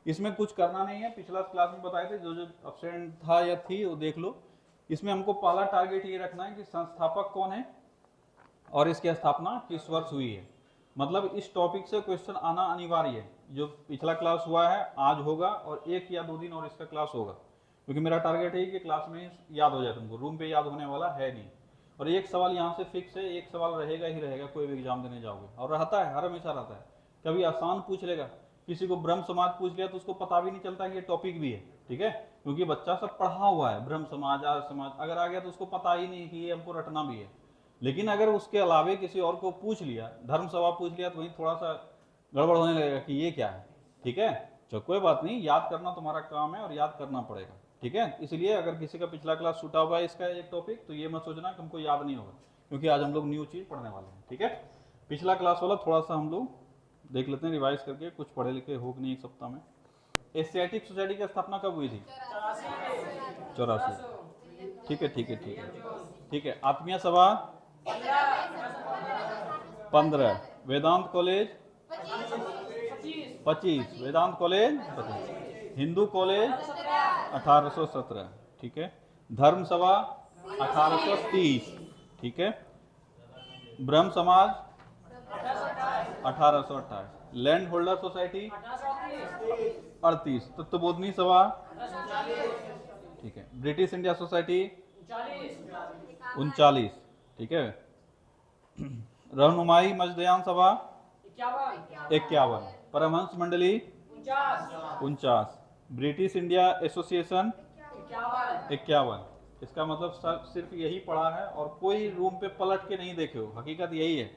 इसमें कुछ करना नहीं है, पिछला क्लास में बताए थे, जो जो अब्सेंट था या थी वो देख लो। इसमें हमको पहला टारगेट ये रखना है कि संस्थापक कौन है और इसकी स्थापना किस वर्ष हुई है। मतलब इस टॉपिक से क्वेश्चन आना अनिवार्य है। जो पिछला क्लास हुआ है आज होगा और 1 या 2 दिन और इसका क्लास होगा, क्योंकि मेरा टारगेट है कि क्लास में याद हो जाए तुमको, रूम पे याद होने वाला है नहीं। और एक सवाल यहाँ से फिक्स है, एक सवाल रहेगा ही रहेगा, कोई भी एग्जाम देने जाओगे, और रहता है, हर हमेशा रहता है। कभी आसान पूछ लेगा, किसी को ब्रह्म समाज पूछ लिया तो उसको पता भी नहीं चलता कि ये टॉपिक भी है, ठीक है, क्योंकि बच्चा सब पढ़ा हुआ है, ब्रह्म समाज आर्य समाज अगर आ गया तो उसको पता ही नहीं कि ये हमको रटना भी है। लेकिन अगर उसके अलावे किसी और को पूछ लिया, धर्म सभा पूछ लिया, तो वहीं थोड़ा सा गड़बड़ होने लगेगा कि ये क्या है, ठीक है। तो कोई बात नहीं, याद करना तुम्हारा काम है और याद करना पड़ेगा, ठीक है। इसलिए अगर किसी का पिछला क्लास छूटा हुआ है इसका एक टॉपिक, तो ये मत सोचना कि हमको याद नहीं होगा, क्योंकि आज हम लोग न्यू चीज पढ़ने वाले हैं, ठीक है। पिछला क्लास वाला थोड़ा सा हम लोग देख लेते हैं रिवाइज करके, कुछ पढ़े लिखे हो कि नहीं एक सप्ताह में। एशियाटिक सोसाइटी की स्थापना कब हुई थी? 84। ठीक है ठीक है ठीक है ठीक है। आत्मीय सभा 15। वेदांत कॉलेज 25। वेदांत कॉलेज 25। हिंदू कॉलेज 1817, ठीक है। धर्म सभा 1830, ठीक है। ब्रह्म समाज 1828। Land holder society 38। तत्वबोधनी सभा, ठीक है। ब्रिटिश इंडिया सोसाइटी 39, ठीक है। रहनुमाई मजदयान सभा 51। परमहंस मंडली 49। British India association 51। इसका मतलब सिर्फ यही पढ़ा है और कोई रूम पे पलट के नहीं देखे हो, हकीकत यही है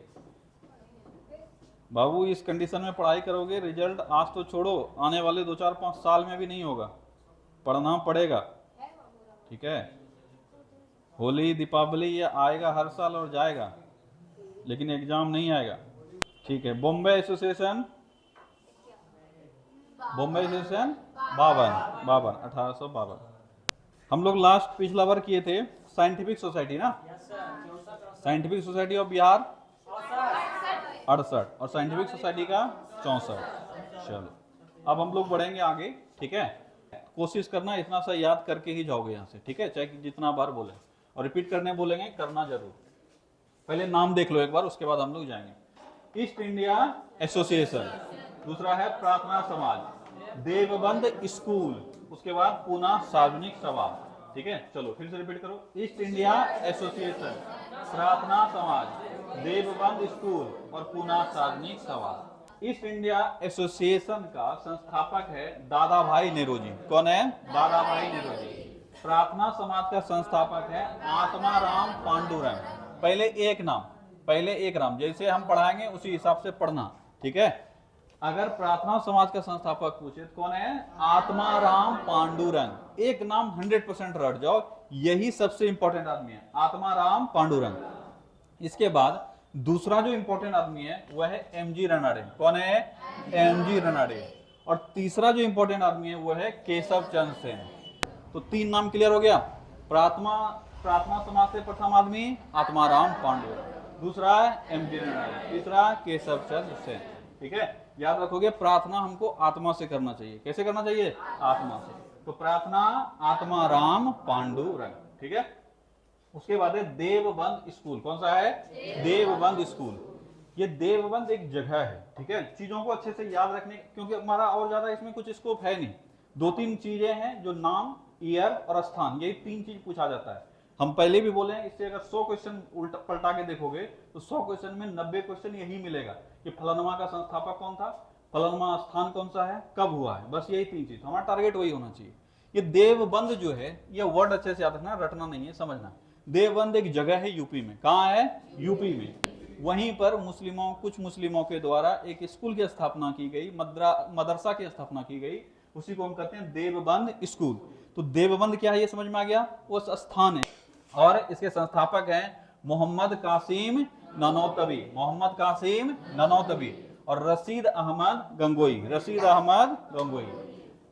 बाबू। इस कंडीशन में पढ़ाई करोगे, रिजल्ट आज तो छोड़ो, आने वाले 2 4 5 साल में भी नहीं होगा, पढ़ना पड़ेगा, ठीक है। होली दीपावली ये आएगा हर साल और जाएगा, लेकिन एग्जाम नहीं आएगा, ठीक है। बॉम्बे एसोसिएशन 52। 1852। हम लोग लास्ट पिछला बार किए थे साइंटिफिक सोसाइटी ना, साइंटिफिक सोसाइटी ऑफ बिहार 68 और साइंटिफिक सोसाइटी का 64। चलो अब हम लोग बढ़ेंगे आगे, ठीक है। कोशिश करना इतना सा याद करके ही जाओगे यहाँ से, ठीक है, चाहे जितना बार बोले, और रिपीट करने बोलेंगे, करना जरूर। पहले नाम देख लो एक बार, उसके बाद हम लोग जाएंगे। ईस्ट इंडिया एसोसिएशन, दूसरा है प्रार्थना समाज, देवबंद स्कूल, उसके बाद पूना सार्वजनिक सभा, ठीक है। चलो फिर से रिपीट करो। ईस्ट इंडिया एसोसिएशन, प्रार्थना समाज, देवबंद स्कूल और पूना सार्वजनिक सभा। ईस्ट इंडिया एसोसिएशन का संस्थापक है दादा भाई नेहरू जी। कौन है? दादा भाई नेहरू जी। प्रार्थना समाज का संस्थापक है आत्माराम पांडुरंग। पहले एक नाम, जैसे हम पढ़ाएंगे उसी हिसाब से पढ़ना, ठीक है। अगर प्रार्थना समाज का संस्थापक पूछे तो कौन है? आत्माराम पांडुरंग। एक नाम 100% रट जाओ, यही सबसे इंपॉर्टेंट आदमी है, आत्माराम पांडुरंग। इसके बाद दूसरा जो इंपॉर्टेंट आदमी है वह है एमजी रनाडे। कौन है? एमजी रनाडे। और तीसरा जो इंपॉर्टेंट आदमी है वह है केशव चंद्र सेन। तो 3 नाम क्लियर हो गया। प्रार्थना समाज से प्रथम आदमी आत्माराम पांडुरंग, दूसरा है एमजी रनाडे, तीसरा केशव चंद्र सेन, ठीक है। याद रखोगे, प्रार्थना हमको आत्मा से करना चाहिए। कैसे करना चाहिए? आत्मा से। तो प्रार्थना आत्माराम पांडुरंग, ठीक है। उसके बाद है देवबंद स्कूल। कौन सा है? देवबंद स्कूल। ये देवबंद एक जगह है, ठीक है। चीजों को अच्छे से याद रखने, क्योंकि हमारा और ज्यादा इसमें कुछ स्कोप है नहीं। 2-3 चीजें हैं जो नाम, ईयर और स्थान, यही 3 चीज पूछा जाता है। हम पहले भी बोले हैं, इससे अगर 100 क्वेश्चन उल्टा पलटा के देखोगे तो 100 क्वेश्चन में 90 क्वेश्चन यही मिलेगा कि फलानमा का संस्थापक कौन था, फलानमा स्थान कौन सा है, कब हुआ है, बस यही 3 चीज। हमारा टारगेट वही होना चाहिए। ये देवबंद जो है, ये वर्ड अच्छे से याद रखना, रटना नहीं है, समझना। देवबंद एक जगह है यूपी में। कहाँ है? यूपी में। वहीं पर कुछ मुस्लिमों के द्वारा एक स्कूल की स्थापना की गई, मदरसा की स्थापना की गई, उसी को हम कहते हैं देवबंद स्कूल। तो देवबंद क्या है ये समझ में आ गया, वो स्थान है। और इसके संस्थापक हैं मोहम्मद कासिम ननौतवी, मोहम्मद कासिम ननौतवी और रशीद अहमद गंगोई।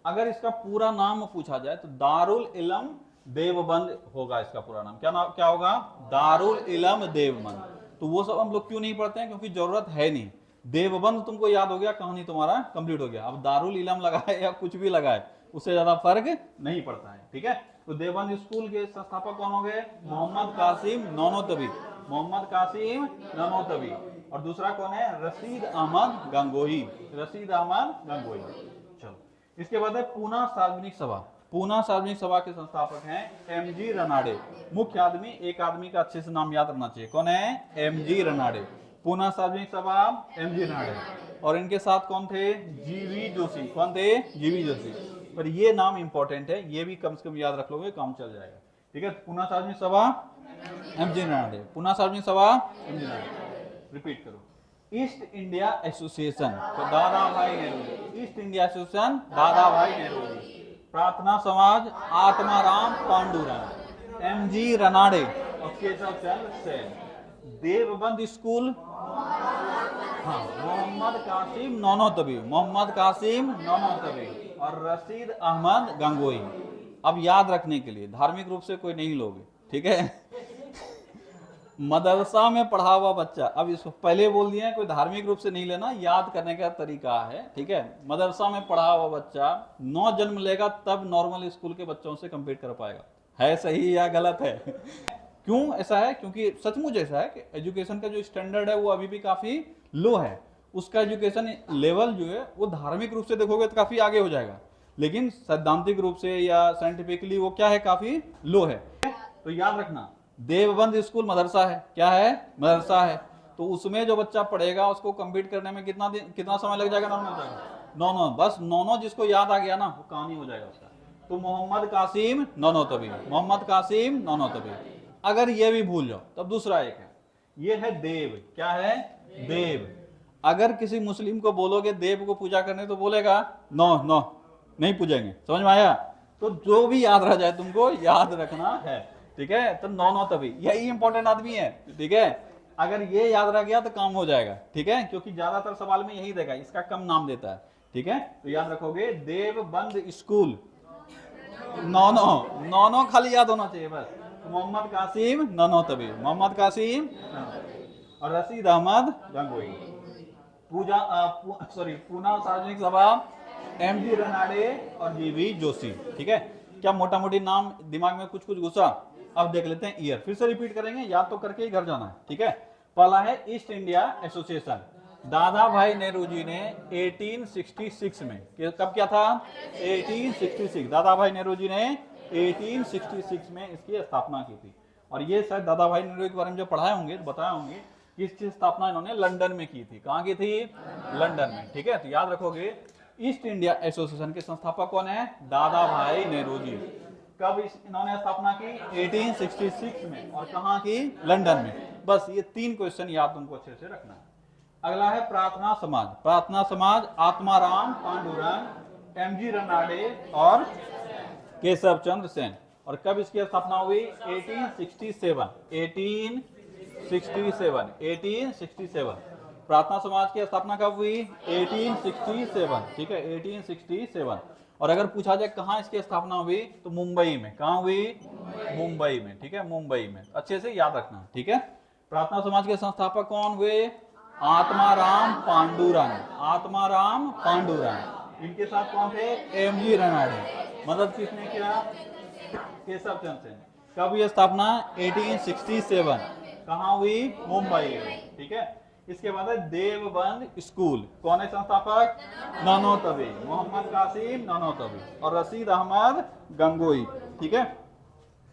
अगर इसका पूरा नाम पूछा जाए तो दारुल इल्म देवबंद होगा इसका पूरा नाम। क्या होगा? दारुल इल्म देवबंद। तो वो सब हम लोग क्यों नहीं पढ़ते हैं? क्योंकि जरूरत है नहीं। देवबंद तुमको याद हो गया, कहानी तुम्हारा कंप्लीट हो गया। अब दारुल इलम लगाए या कुछ भी लगाए उससे ज्यादा फर्क नहीं पड़ता है, ठीक है। तो देवबंद स्कूल के संस्थापक कौन हो गए? मोहम्मद कासिम नोनोतवी, मोहम्मद कासिम नोनोतवी। और दूसरा कौन है? रशीद अहमद गंगोही, रशीद अहमद गंगोही। चलो, इसके बाद है पूना सार्वजनिक सभा। पूना सार्वजनिक सभा के संस्थापक हैं एमजी रनाडे। मुख्य आदमी, एक आदमी का अच्छे से नाम याद रखना चाहिए, कौन है? एमजी रनाडे। पूना सार्वजनिक सभा एमजी रनाडे। और इनके साथ कौन थे? जीवी जोशी। कौन थे? जीवी जोशी। पर ये नाम इंपॉर्टेंट है, ये भी कम से कम याद रख लोगे, काम चल जाएगा, ठीक है। पूना सार्वजनिक सभा एमजी रनाडे, पूना सार्वजनिक सभा एमजी रनाडे। रिपीट करो। ईस्ट इंडिया एसोसिएशन तो दादा भाई नेहरू, ईस्ट इंडिया एसोसिएशन दादा भाई नेहरू। प्रार्थना समाज आत्माराम पांडुरंग, एमजी रनाडे और केशव चंद्र सेन। देवबंद स्कूल, हाँ, मोहम्मद कासिम नोनोतवी, मोहम्मद कासिम नोनोतवी और रशीद अहमद गंगोही। अब याद रखने के लिए धार्मिक रूप से कोई नहीं लोगे, ठीक है। मदरसा में पढ़ा हुआ बच्चा, अब इसको पहले बोल दिया, कोई धार्मिक रूप से नहीं लेना, याद करने का तरीका है, ठीक है। मदरसा में पढ़ा हुआ बच्चा 9 जन्म लेगा तब नॉर्मल स्कूल के बच्चों से कंपीट कर पाएगा। है सही या गलत है? क्यों ऐसा है? क्योंकि सचमुच ऐसा है कि एजुकेशन का जो स्टैंडर्ड है वो अभी भी काफी लो है। उसका एजुकेशन लेवल जो है वो धार्मिक रूप से देखोगे तो काफी आगे हो जाएगा, लेकिन सैद्धांतिक रूप से या साइंटिफिकली वो क्या है? काफी लो है। तो याद रखना, देवबंद स्कूल मदरसा है, क्या है? मदरसा है। तो उसमें जो बच्चा पढ़ेगा उसको कंप्लीट करने में कितना समय लग जाएगा? नौ, बस नौ जिसको याद आ गया ना वो कहानी हो जाएगा उसका। तो मोहम्मद कासिम नोनोतवी, मोहम्मद कासिम नोनोतवी। अगर ये भी भूल जाओ तब दूसरा एक है, ये है देव। क्या है? देव। अगर किसी मुस्लिम को बोलोगे देव को पूजा करने तो बोलेगा नो नो, नहीं पूजेंगे। समझ में आया? तो जो भी याद रह जाए तुमको याद रखना है, ठीक है। तो नोनोतवी यही इंपॉर्टेंट आदमी है, ठीक है। अगर ये याद रह गया तो काम हो जाएगा, ठीक है, क्योंकि ज्यादातर सवाल में यही देगा, इसका कम नाम देता है, ठीक है। तो याद रखोगे देवबंद स्कूल, नोनो खाली याद होना चाहिए बस। मोहम्मद कासिम नोनोतवी, मोहम्मद कासिम और रशीद अहमद गंगोही। पूना सार्वजनिक सभा एमजी रनाडे और जीवी जोशी, ठीक है। क्या मोटा मोटी नाम दिमाग में कुछ कुछ घुसा? अब देख लेते हैं ईयर, फिर से रिपीट करेंगे, याद तो करके ही घर जाना है, ठीक है। पहला है ईस्ट इंडिया एसोसिएशन, दादा भाई नेहरू जी ने 1866 में, कब क्या था? 1866, दादा भाई नेहरू जी ने 1866 में इसकी स्थापना की थी। और ये शायद दादा भाई नेहरू के बारे में जो पढ़ाए होंगे बताए होंगे कि इसकी स्थापना इन्होंने लंदन में की थी। कहाँ की थी? लंदन में, ठीक है। तो याद रखोगे ईस्ट इंडिया एसोसिएशन के संस्थापक कौन है? दादा भाई नेहरू जी। कब इन्होंने स्थापना की? 1866 में। और कहाँ की? लंदन में। बस ये 3 क्वेश्चन याद तुमको अच्छे से रखना है। अगला है प्रार्थना समाज, प्रार्थना समाज आत्माराम पांडुरंग, एमजी रनाडे और केशव चंद्र सेन। और कब इसकी स्थापना हुई? 1867। प्रार्थना समाज की स्थापना कब हुई? 1867, ठीक है, 1867। और अगर पूछा जाए कहाँ इसकी स्थापना हुई तो मुंबई में। कहाँ हुई? मुंबई में, ठीक है, मुंबई में। अच्छे से याद रखना, ठीक है। प्रार्थना समाज के संस्थापक कौन हुए? आत्माराम पांडुरंग, आत्माराम पांडुरंग। इनके साथ कौन थे? एमजी रनाडे। मदद किसने किया? केशव चंद्र सेन। कब ये स्थापना? 1867। कहाँ हुई? मुंबई में, ठीक है। इसके बाद है देवबंद स्कूल, कौन है संस्थापक? नोनोतवी, मोहम्मद कासिम नोनोतवी और रशीद अहमद गंगोही, ठीक है।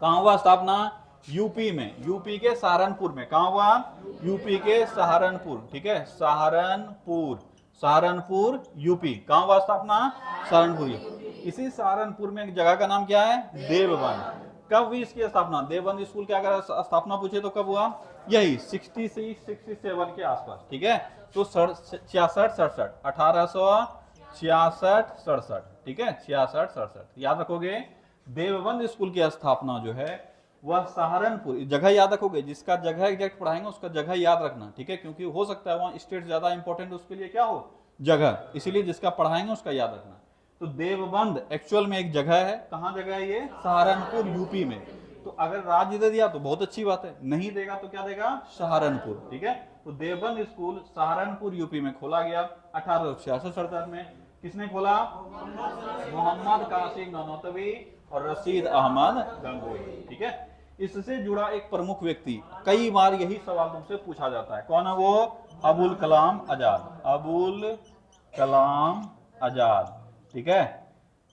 कहाँ हुआ स्थापना? यूपी में, यूपी के सहारनपुर में। कहाँ हुआ? यूपी के सहारनपुर, ठीक है, सहारनपुर, सहारनपुर यूपी। कहाँ हुआ स्थापना? सहारनपुर। इसी सहारनपुर में एक जगह का नाम क्या है? देवबंद। कब हुई इसकी स्थापना? देवबंद स्कूल की अगर स्थापना पूछे तो कब हुआ? यही 66-67 के आसपास, ठीक है। तो 66-67, 1866-67, ठीक है, 66-67 याद रखोगे। देवबंद स्कूल की स्थापना जो है वह सहारनपुर, जगह याद रखोगे, जिसका जगह एग्जैक्ट पढ़ाएंगे उसका जगह याद रखना, ठीक है, क्योंकि हो सकता है वहाँ स्टेट ज्यादा इंपॉर्टेंट उसके लिए क्या हो? जगह, इसीलिए जिसका पढ़ाएंगे उसका याद रखना। तो देवबंद एक्चुअल में एक जगह है, कहाँ जगह है ये? सहारनपुर यूपी में। तो अगर राज्य दे दिया तो बहुत अच्छी बात है, नहीं देगा तो क्या देगा, सहारनपुर। ठीक है, तो देवबंद स्कूल सहारनपुर यूपी में खोला गया 1866-67 में। किसने खोला, मोहम्मद कासिम नानोतवी और रशीद अहमद गंगोही। ठीक है, इससे जुड़ा एक प्रमुख व्यक्ति, कई बार यही सवाल तुमसे पूछा जाता है, कौन है वो, अबुल कलाम आजाद। अबुल कलाम आजाद। ठीक है,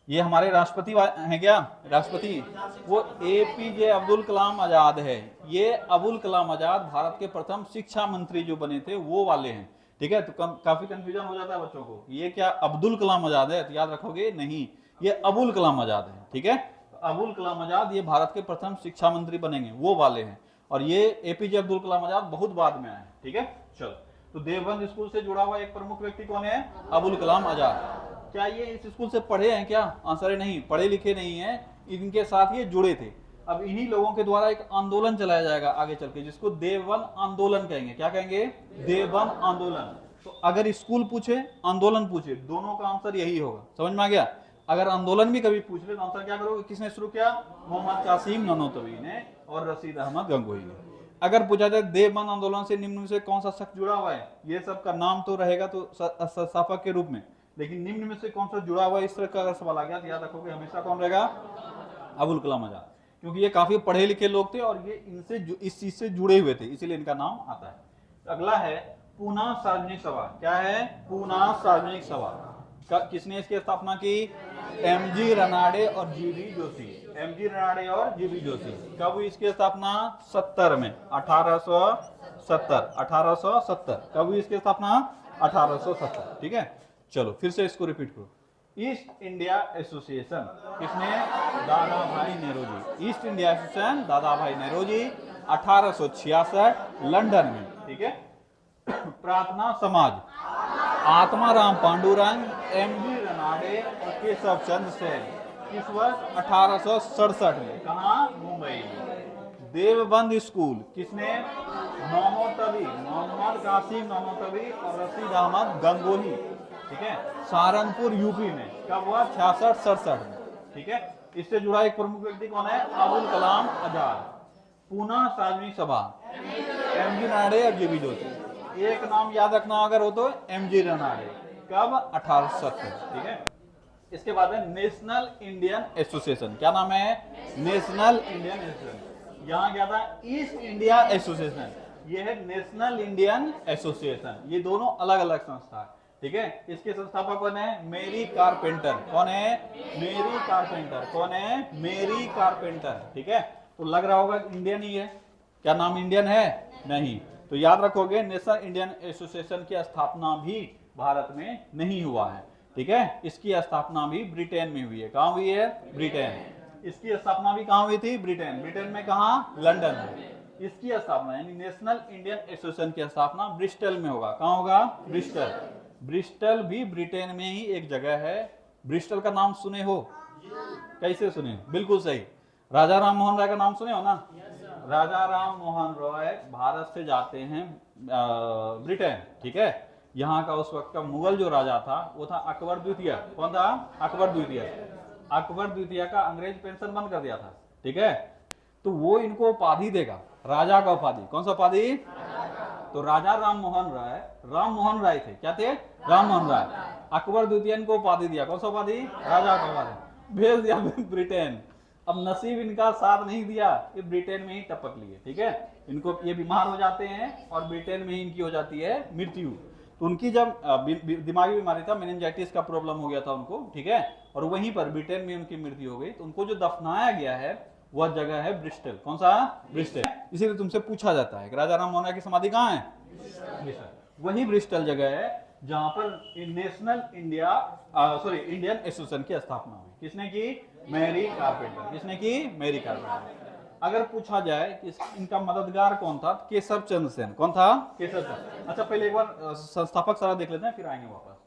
ये हमारे राष्ट्रपति हैं क्या, राष्ट्रपति, वो एपीजे अब्दुल कलाम आजाद है। ये अबुल कलाम आजाद भारत के प्रथम शिक्षा मंत्री जो बने थे वो वाले हैं। ठीक है, तो काफी कंफ्यूजन हो जाता है बच्चों को, ये क्या अब्दुल कलाम आजाद है, तो याद रखोगे नहीं, ये अबुल कलाम आजाद है। ठीक है, तो अबुल कलाम आजाद ये भारत के प्रथम शिक्षा मंत्री बनेंगे, वो वाले हैं। और ये एपीजे अब्दुल कलाम आजाद बहुत बाद में आए। ठीक है, चलो, तो देवबंद स्कूल से जुड़ा हुआ एक प्रमुख व्यक्ति कौन है, अबुल कलाम आजाद। क्या ये इस स्कूल से पढ़े हैं क्या, आंसर है नहीं, पढ़े लिखे नहीं है, इनके साथ ये जुड़े थे। अब इन्हीं लोगों के द्वारा एक आंदोलन चलाया जाएगा आगे चल के, जिसको देवबंद आंदोलन कहेंगे। क्या कहेंगे, देवबंद आंदोलन। तो अगर स्कूल पूछे, आंदोलन पूछे, दोनों का आंसर यही होगा। समझ में आ गया। अगर आंदोलन भी कभी पूछ ले तो आंसर क्या करोगे, किसने शुरू किया, मोहम्मद कासिम नानोतवी ने और रशीद अहमद गंगोही ने। अगर पूछा जाए देवबंद आंदोलन से निम्न में से कौन सा शख्स जुड़ा हुआ है, ये सब का नाम तो रहेगा तो संस्थापक के रूप में, लेकिन निम्न में से कौन सा जुड़ा हुआ है, इस तरह का अगर सवाल आ गया तो याद रखोगे हमेशा कौन रहेगा, अबुल कलाम आजाद, क्योंकि ये काफी पढ़े लिखे लोग थे और ये इनसे इस चीज से जुड़े हुए थे, इसीलिए इनका नाम आता है। अगला है पूना सार्वजनिक सभा। क्या है, पूना सार्वजनिक सभा। किसने इसकी स्थापना की, एमजी रनाडे और जीबी जोशी। एमजी रनाडे और जीबी जोशी। कब हुई इसकी स्थापना, 70 में, 1870। कब हुई इसकी स्थापना, 1870। ठीक है, चलो फिर से इसको रिपीट करो। ईस्ट इंडिया एसोसिएशन, किसने, दादा भाई नेहरूजी। ईस्ट इंडिया एसोसिएशन दादा भाई नेहरूजी, 1866 लंदन में। ठीक है, प्रार्थना समाज, आत्माराम पांडुरंग, एमजी रनाडे और केशव चंद्र सेन। किस वर्ष, 1867 में। कहा, मुंबई में। देवबंद स्कूल, किसने, नानोतवी, मोहम्मद कासिम नानोतवी और रशीद अहमद गंगोही। ठीक है, सहारनपुर यूपी में। कब हुआ, 66-67 में। ठीक है, इससे जुड़ा एक प्रमुख व्यक्ति कौन है, अबुल कलाम आजाद। पूना सार्वजनिक सभा, एमजी रनाडे और जीबी जोशी। एक नाम याद रखना अगर हो तो, एमजी रनाडे। कब, 1870। ठीक है, इसके बाद में नेशनल इंडियन एसोसिएशन। क्या नाम है, नेशनल इंडियन एसोसिएशन। यहाँ क्या था, ईस्ट इंडिया एसोसिएशन, ये है नेशनल इंडियन एसोसिएशन। ये दोनों अलग अलग संस्था है। ठीक है, इसके संस्थापक कौन है, मेरी कारपेंटर। कौन है, मेरी कारपेंटर। कौन है, मेरी कारपेंटर। ठीक है, तो लग रहा होगा इंडियन ही है। क्या नाम इंडियन है, नहीं, तो याद रखोगे नेशनल इंडियन एसोसिएशन की स्थापना भी भारत में नहीं हुआ है। ठीक है, इसकी स्थापना भी ब्रिटेन में हुई है। कहाँ हुई है, ब्रिटेन। इसकी स्थापना भी कहाँ हुई थी, ब्रिटेन। ब्रिटेन में कहाँ, लंदन में। इसकी स्थापना यानी नेशनल इंडियन एसोसिएशन की स्थापना ब्रिस्टल में होगा। कहाँ होगा, ब्रिस्टल। ब्रिस्टल भी ब्रिटेन में ही एक जगह है। ब्रिस्टल का नाम सुने हो, कैसे सुने, बिल्कुल सही, राजा राम मोहन राय का नाम सुने हो ना। राजा राम मोहन राय भारत से जाते हैं ब्रिटेन। ठीक है, यहाँ का उस वक्त का मुगल जो राजा था वो था अकबर द्वितीय। कौन था, अकबर द्वितीय। अकबर द्वितीय का अंग्रेज पेंशन बंद कर दिया था। ठीक है, तो वो इनको उपाधि देगा, राजा का उपाधि। कौन सा उपाधि, तो राजा राम मोहन राय थे। क्या थे, राम मोहन राय। अकबर द्वितीय को उपाधि दिया, कौन सा उपाधि, राजा का उपाधि, भेज दिया ब्रिटेन। अब नसीब इनका साथ नहीं दिया, ये ब्रिटेन में ही टपक लिए। ठीक है, इनको ये बीमार हो जाते हैं और ब्रिटेन में ही इनकी हो जाती है मृत्यु। तो उनकी जब दिमागी बीमारी था, मेनिंजाइटिस का प्रॉब्लम हो गया था उनको। ठीक है, और वहीं पर ब्रिटेन में उनकी मृत्यु हो गई। तो उनको जो दफनाया गया है वह जगह है ब्रिस्टल। कौन सा, ब्रिस्टल। इसीलिए तुमसे पूछा जाता है कि राजा राम मोहन राय की समाधि कहाँ है, ब्रिस्टल। वही ब्रिस्टल जगह है जहां पर नेशनल इंडियन एसोसिएशन की स्थापना हुई। किसने की, मेरी कारपेंटर। किसने की, मेरी कारपेंटर। अगर पूछा जाए कि इनका मददगार कौन था, केशव चंद्र सेन। कौन था, केशव चंद्र। अच्छा, पहले एक बार संस्थापक सारा देख लेते हैं, फिर आएंगे वापस।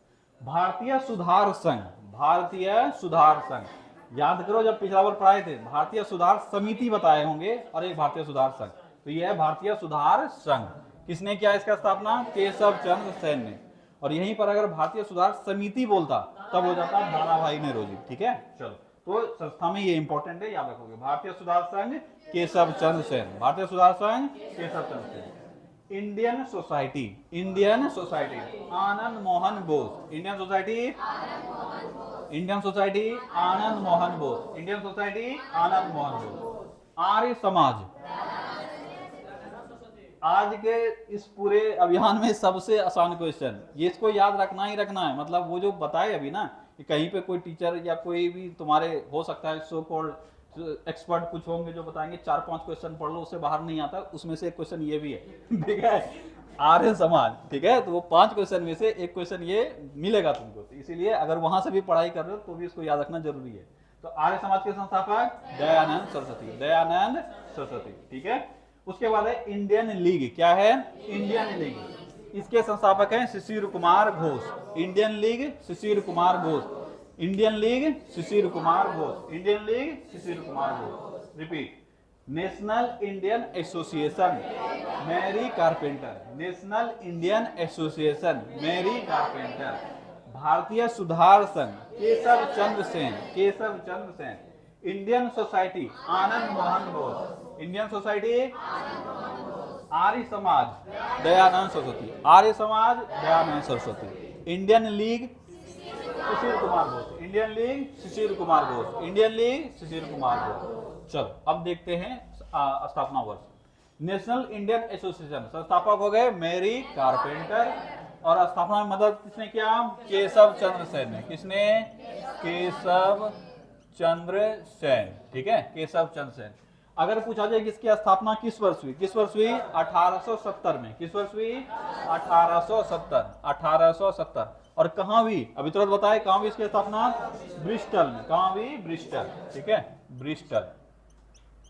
भारतीय सुधार संघ, भारतीय सुधार संघ। याद करो, जब पिछला बार पढ़ाए थे भारतीय सुधार समिति बताए होंगे और एक भारतीय सुधार संघ। तो यह है भारतीय सुधार संघ। किसने किया इसका स्थापना, केशव चंद्र सेन ने। और यहीं पर अगर भारतीय सुधार समिति बोलता तब हो जाता दादा भाई नेहरूजी। ठीक है, चलो तो संस्था में ये इंपॉर्टेंट है, याद रखोगे। भारतीय Sudhar Sangh Keshav Chandra Sen, Bharatiya Sudhar Sangh Keshav Chandra Sen. Indian Society, Indian Society Anand Mohan Bose, Indian Society, Indian Society Anand Mohan Bose, Indian Society Anand Mohan Bose. Arya Samaj, आज के इस पूरे अभियान में सबसे आसान क्वेश्चन, ये इसको याद रखना ही रखना है। मतलब वो जो बताए अभी ना कि कहीं पे कोई टीचर या कोई भी तुम्हारे हो सकता है सो कॉल्ड एक्सपर्ट कुछ होंगे जो बताएंगे 4-5 क्वेश्चन पढ़ लो, उससे बाहर नहीं आता। उसमें से एक क्वेश्चन ये भी है, ठीक है, आर्य समाज, ठीक है। तो वो 5 क्वेश्चन में से एक क्वेश्चन ये मिलेगा तुमको, तो इसीलिए अगर वहां से भी पढ़ाई कर रहे हो तो भी इसको याद रखना जरूरी है। तो आर्य समाज के संस्थापक दयानंद सरस्वती, दयानंद सरस्वती, ठीक है। उसके बाद है इंडियन लीग, क्या है, इंडियन लीग, इसके संस्थापक हैं Shishir Kumar Ghosh, Indian League Shishir Kumar Ghosh, Indian League Shishir Kumar Ghosh, Indian League Shishir Kumar Ghosh. Repeat, National Indian Association Mary Carpenter, National Indian Association Mary Carpenter. Bharatiya Sudhar Sangh Keshav Chandra Sen, Keshav Chandra Sen. Indian Society Anand Mohan Bose, Indian Society. Arya Samaj Dayanand Saraswati, Arya Samaj Dayanand Saraswati. Indian League Shishir Kumar Ghosh, Indian League Shishir Kumar Ghosh, Indian League Shishir Kumar Ghosh. चलो अब देखते हैं स्थापना वर्ष। नेशनल इंडियन एसोसिएशन संस्थापक हो गए मैरी कारपेंटर, और स्थापना में मदद किसने किया, केशव चंद्र सेन ने। किसने, केशव चंद्र सेन, ठीक है, केशव चंद्र सेन। अगर पूछा जाए कि इसकी स्थापना किस वर्ष हुई, किस वर्ष हुई, 1870 में। किस वर्ष हुई, 1870, 1870। और कहां हुई, अभी तुरंत बताए कहां हुई इसकी स्थापना, ब्रिस्टल में। कहां हुई, ब्रिस्टल, ठीक है, ब्रिस्टल,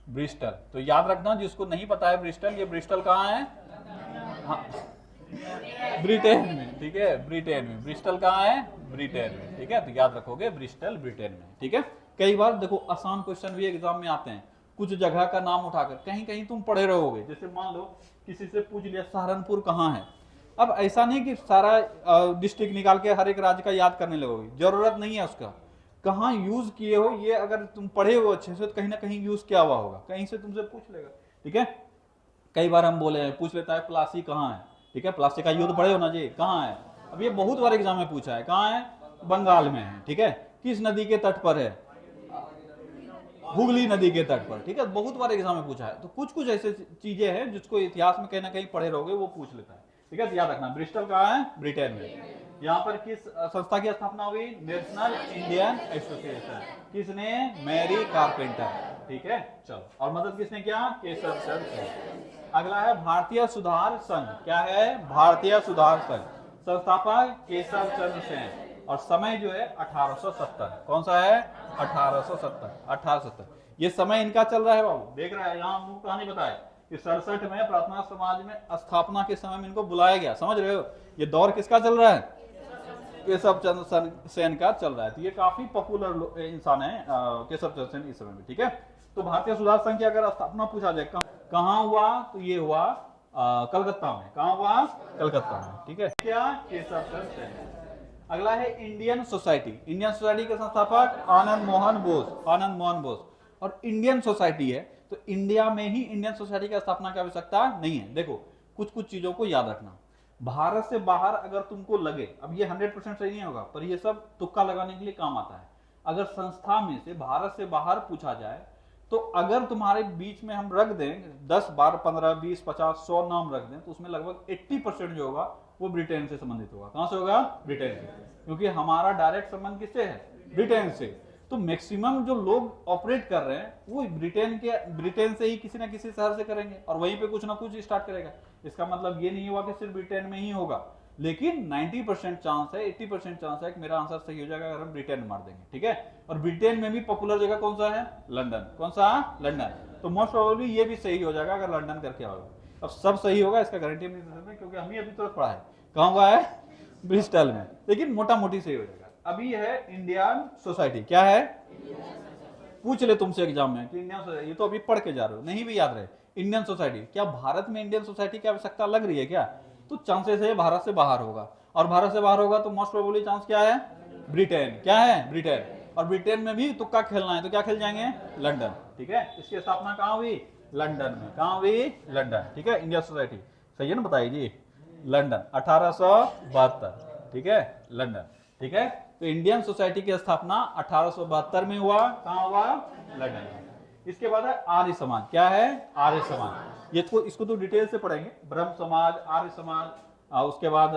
ब्रिस्टल। तो याद रखना, जिसको नहीं पता है ब्रिस्टल, ये ब्रिस्टल कहां है, हाँ, ब्रिटेन में, ठीक है, ब्रिटेन में। ब्रिस्टल कहां है, ब्रिटेन में, ठीक है। तो याद रखोगे ब्रिस्टल ब्रिटेन में, ठीक है। कई बार देखो आसान क्वेश्चन भी एग्जाम में आते हैं, कुछ जगह का नाम उठाकर, कहीं कहीं तुम पढ़े रहोगे। जैसे मान लो किसी से पूछ लिया सहारनपुर कहाँ है, अब ऐसा नहीं कि सारा डिस्ट्रिक्ट निकाल के हर एक राज्य का याद करने लगोगे, जरूरत नहीं है उसका। कहाँ यूज किए हो ये अगर तुम पढ़े हो अच्छे से तो कहीं ना कहीं यूज किया हुआ होगा, कहीं से तुमसे पूछ लेगा, ठीक है। कई बार हम बोले पूछ लेता है प्लासी कहाँ है, ठीक है, प्लासी का युद्ध पढ़े हो ना जी, कहाँ है। अब ये बहुत बार एग्जाम में पूछा है, कहाँ है, बंगाल में है, ठीक है। किस नदी के तट पर है, हुगली नदी के तट पर, ठीक है, बहुत बार एग्जाम में पूछा है। तो कुछ कुछ ऐसे चीजें हैं जिसको इतिहास में कहीं ना कहीं पढ़े रहोगे, वो पूछ लेता है, ठीक है। तो याद रखना ब्रिस्टल कहाँ है, ब्रिटेन में। यहाँ पर किस संस्था की स्थापना हुई, नेशनल इंडियन एसोसिएशन। किसने, मैरी कारपेंटर, ठीक है। चलो, और मदद किसने किया, केशव चंद्र। अगला है भारतीय सुधार संघ, क्या है, भारतीय सुधार संघ, संस्थापक केशव चंद्र सेन। और समय जो है 1870, कौन सा है, 1870, 1870। ये समय इनका चल रहा है बाबू, देख रहा है यहाँ मुंह कहानी बताए कि 67 में प्रार्थना समाज में स्थापना के समय में इनको बुलाया गया, समझ रहे हो। ये दौर किसका चल रहा है, केशव चंद्र सेन का चल रहा है। तो ये काफी पॉपुलर इंसान है केशव चंद्र सेन इस समय में, ठीक है। तो भारतीय सुधार संघ की अगर स्थापना पूछा जाए कहाँ हुआ, तो ये हुआ कलकत्ता में। कहाँ हुआ, कलकत्ता में, ठीक है। क्या, केशव चंद्र सेन। अगला है इंडियन सोसाइटी, इंडियन सोसाइटी के संस्थापक आनंद मोहन बोस, आनंद मोहन बोस। और इंडियन सोसाइटी है तो इंडिया में ही इंडियन सोसाइटी की स्थापना की आवश्यकता नहीं है। देखो कुछ कुछ चीजों को याद रखना, भारत से बाहर अगर तुमको लगे, अब ये 100% सही नहीं होगा पर ये सब तुक्का लगाने के लिए काम आता है। अगर संस्था में से भारत से बाहर पूछा जाए तो अगर तुम्हारे बीच में हम रख दें 10, 12, 15, 20, 50, 100 नाम रख दें तो उसमें लगभग 80% जो होगा वो ब्रिटेन से संबंधित होगा। कहां से होगा, ब्रिटेन से, क्योंकि हमारा डायरेक्ट संबंध किससे है, ब्रिटेन से। तो मैक्सिमम जो लोग ऑपरेट कर रहे हैं वो ब्रिटेन से ही किसी ना किसी शहर से करेंगे और वहीं पे कुछ ना कुछ स्टार्ट करेगा। इसका मतलब ये नहीं हुआ कि सिर्फ ब्रिटेन में ही होगा, लेकिन 90% चांस है, 80% चांस है कि मेरा आंसर सही हो जाएगा अगर हम ब्रिटेन मार देंगे, ठीक है। और ब्रिटेन में भी पॉपुलर जगह कौन सा है, लंदन। कौन सा, लंदन। तो मोस्ट प्रोबेबली ये भी सही हो जाएगा अगर लंदन करके आओगे। अब सब सही होगा इसका गारंटी नहीं दे सकते क्योंकि हम ही अभी तुरंत पढ़ा है, कहाँ हुआ है, ब्रिस्टल में, लेकिन मोटा मोटी सही हो जाएगा। अभी है इंडियन सोसाइटी, क्या है, पूछ ले तुमसे एग्जाम में कि इंडियन सोसाइटी, ये तो अभी पढ़ के जा रहे हो, नहीं भी याद रहे। इंडियन सोसाइटी, क्या भारत में इंडियन सोसाइटी की आवश्यकता लग रही है क्या, तो चांसेस है भारत से बाहर होगा, और भारत से बाहर होगा तो मोस्ट प्रोबेबली चांस क्या है, ब्रिटेन। क्या है, ब्रिटेन। और ब्रिटेन में भी तुक्का खेलना है तो क्या खेल जाएंगे, लंदन। ठीक है, इसकी स्थापना कहाँ हुई, लंदन में। कहाँ हुई, लंदन। ठीक है, इंडिया सोसाइटी सही है ना, बताइए जी, लंदन 1872। ठीक है, लंदन। ठीक है, तो इंडियन सोसाइटी की स्थापना 1872 में हुआ। कहाँ हुआ, लंदन में। इसके बाद है आर्य समाज। क्या है, आर्य समाज। ये तो इसको तो डिटेल से पढ़ेंगे, ब्रह्म समाज, आर्य समाज, उसके बाद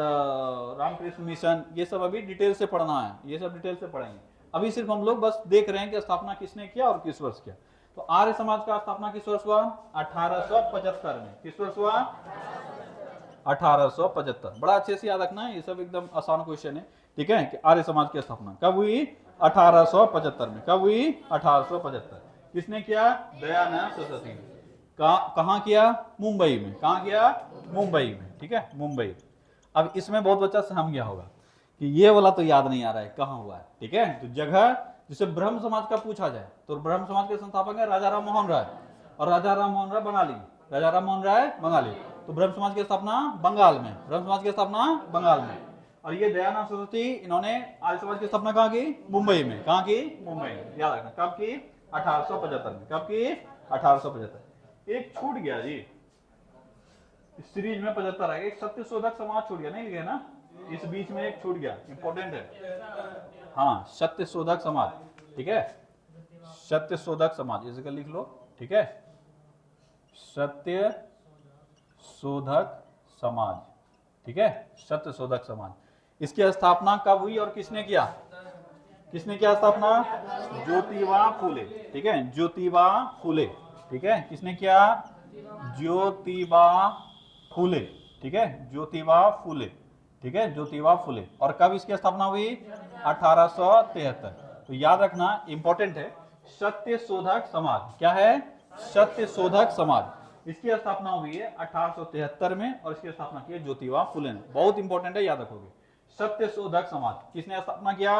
रामकृष्ण मिशन, ये सब अभी डिटेल से पढ़ना है, ये सब डिटेल से पढ़ेंगे। अभी सिर्फ हम लोग बस देख रहे हैं कि स्थापना किसने किया और किस वर्ष किया। तो आर्य समाज का स्थापना किस वर्ष हुआ, 1875 में। किस वर्ष हुआ, 1875। बड़ा अच्छे से याद रखना है, ये सब एकदम आसान क्वेश्चन है। ठीक है, कि आर्य समाज की स्थापना कब हुई, 1875 में। कब हुई, 1875। किसने किया, दयानंद सरस्वती ने। कहाँ किया, मुंबई में। कहाँ किया, मुंबई में। ठीक है, मुंबई। अब इसमें बहुत बच्चा सहम गया होगा कि ये वाला तो याद नहीं आ रहा है कहाँ हुआ है। ठीक है, तो जगह जिसे ब्रह्म समाज का पूछा जाए तो ब्रह्म समाज के संस्थापक है राजा राम मोहन राय, और राजा राम मोहन राय बंगाली। राजा राम मोहन राय बंगाली। तो ब्रह्म समाज की स्थापना बंगाल में, ब्रह्म समाज की स्थापना बंगाल में। और ये दयानंद सरस्वती, इन्होंने आर्य समाज की स्थापना कहाँ की, मुंबई में। कहाँ की, मुंबई में। याद रखना कब की, 1875 में। कब की, 1875। एक छूट गया जी इस सीरीज में, 75 है, एक सत्यशोधक समाज छूट गया, नहीं लिखे ना, इस बीच में एक छूट गया, इंपॉर्टेंट है। हाँ, सत्यशोधक समाज। ठीक है, सत्यशोधक समाज इसका लिख लो। ठीक है, सत्य शोधक समाज। ठीक है, सत्यशोधक समाज। इसकी स्थापना कब हुई और किसने किया, किसने किया स्थापना, ज्योतिबा फुले। ठीक है, ज्योतिबा फुले। ठीक है, किसने किया, ज्योतिबा फुले। ठीक है, ज्योतिबा फुले। ठीक है, ज्योतिबा फुले। और कब इसकी स्थापना हुई, 1873। तो याद रखना, इंपॉर्टेंट है, सत्य शोधक समाज। क्या है, सत्य शोधक समाज। इसकी स्थापना हुई है 1873 में, और इसकी स्थापना की है ज्योतिबा फुले ने। बहुत इंपॉर्टेंट है, याद रखोगे। सत्य शोधक समाज किसने स्थापना किया,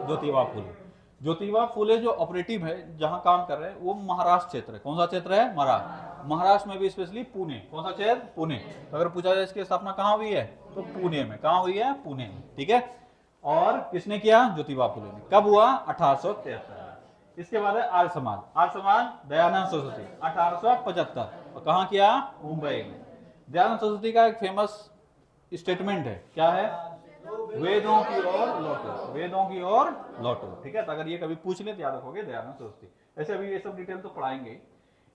ज्योतिबा फुले। ज्योतिबा फुले जो ऑपरेटिव है, जहां काम कर रहे हैं, वो महाराष्ट्र क्षेत्र है। कौन सा क्षेत्र है, महाराष्ट्र। महाराष्ट्र में भी स्पेशली पुणे। कौन सा क्षेत्र, पुणे। तो अगर पूछा जाए इसकी स्थापना कहाँ हुई है, तो पुणे में। कहाँ हुई है, पुणे में। ठीक है, और किसने किया, ज्योतिबा फुले ने। कब हुआ, 1873। इसके बाद है आर्य समाज। आर्य समाज दयानंद सरस्वती, 1875। और कहाँ किया, मुंबई में। दयानंद सरस्वती का एक फेमस स्टेटमेंट है, क्या है, वेदों की ओर लौटो, वेदों की ओर लौटो। ठीक है, तो अगर ये कभी पूछ ले तो याद रखोगे दयानंद सरस्वती। ऐसे अभी ये सब डिटेल तो पढ़ाएंगे।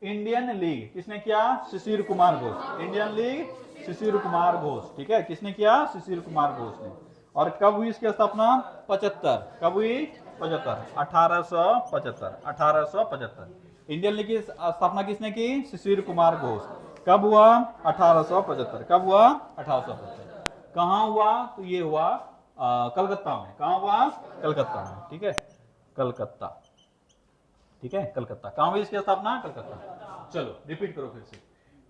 इंडियन लीग किसने किया, शिशिर कुमार घोष। Indian League, Shishir Kumar Ghosh. ठीक है, किसने किया, शिशिर कुमार घोष ने। और कब हुई इसकी स्थापना, 75। कब हुई, 75, 1875। 1875 इंडियन लीग की स्थापना किसने की, शिशिर कुमार घोष। कब हुआ, 1875। कब हुआ, 1875। कहाँ हुआ, तो ये हुआ कलकत्ता में। कहाँ हुआ, कलकत्ता में। ठीक है, कलकत्ता। ठीक है, कलकत्ता। कहाँ हुई इसकी स्थापना, कलकत्ता। चलो रिपीट करो फिर से।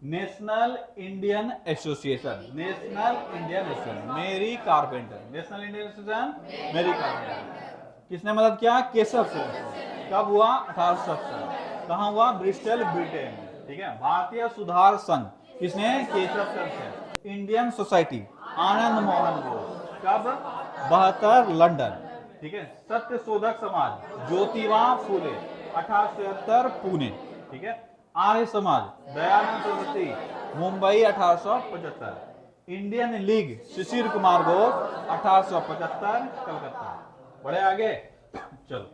National Indian association, national Indian association मेरी कारपेंटर। नेशनल इंडियन एसोसिएशन मेरी कारपेंटर। किसने मदद किया, केशव से। कब हुआ, 1870। कहाँ हुआ, ब्रिस्टल, ब्रिटेन में। ठीक है, भारतीय सुधार संघ किसने, केशव से। Indian Society Anand Mohan Ghosh. कब, 72, लंदन। ठीक है, सत्य शोधक समाज ज्योतिबा फुले, 1873, पुणे। ठीक है, आर्य समाज दयानंद सरस्वती, मुंबई, 1875। Indian League Shishir Kumar Ghosh, 1875, Calcutta. बढ़े आगे, चलो।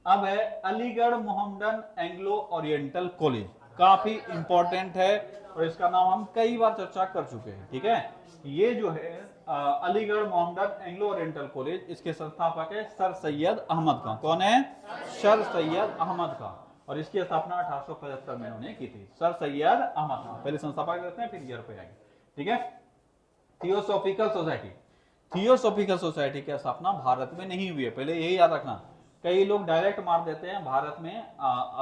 अब है Aligarh Mohammedan Anglo Oriental college. काफी इंपॉर्टेंट है और इसका नाम हम कई बार चर्चा कर चुके हैं। ठीक है, ये जो है Aligarh Mohammedan Anglo Oriental college, इसके संस्थापक है सर सैयद अहमद खान। कौन है, सर सैयद अहमद खान। और इसकी स्थापना 1875 में उन्होंने की थी, सर सैयद अहमद खान। पहले संस्थापक देते हैं, फिर ईयर पे आएंगे। ठीक है, थियोसॉफिकल सोसाइटी। थियोसॉफिकल सोसाइटी की स्थापना भारत में नहीं हुई है, पहले यही याद रखना। कई लोग डायरेक्ट मार देते हैं, भारत में